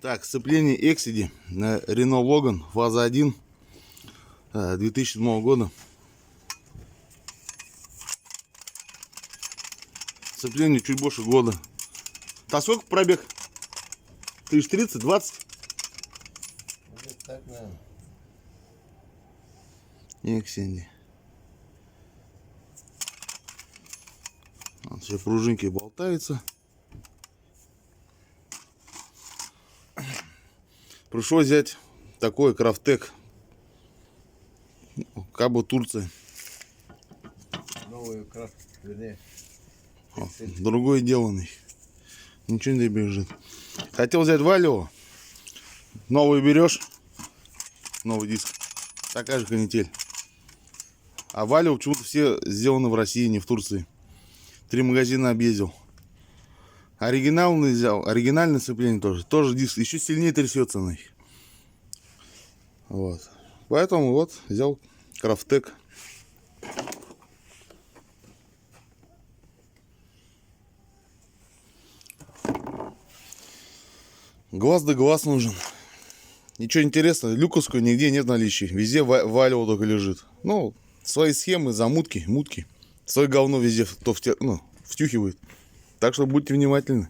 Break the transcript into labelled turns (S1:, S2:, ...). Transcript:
S1: Так, сцепление Exedy на Renault Logan, фаза 1, 2007 года. Сцепление чуть больше года. А сколько пробег? 1030, 20?
S2: Так, наверное.
S1: Exedy. Вот все пружинки болтаются. Пришлось взять такой Крафтек. Кабо Турция.
S2: Новый крафт, вернее.
S1: Другой деланный. Ничего не бежит. Хотел взять Валио. Новый берешь. Новый диск. Такая же канитель. А Валио почему-то все сделаны в России, не в Турции. 3 магазина объездил. Оригинальный взял. Оригинальное сцепление тоже. Тоже диск. Еще сильнее трясется. Вот. Поэтому вот взял Крафтек. Глаз да глаз нужен. Ничего интересного. Люковскую нигде нет наличия. Везде Валио только лежит. Ну, свои схемы, замутки, мутки. Свое говно везде втюхивает. Так что будьте внимательны.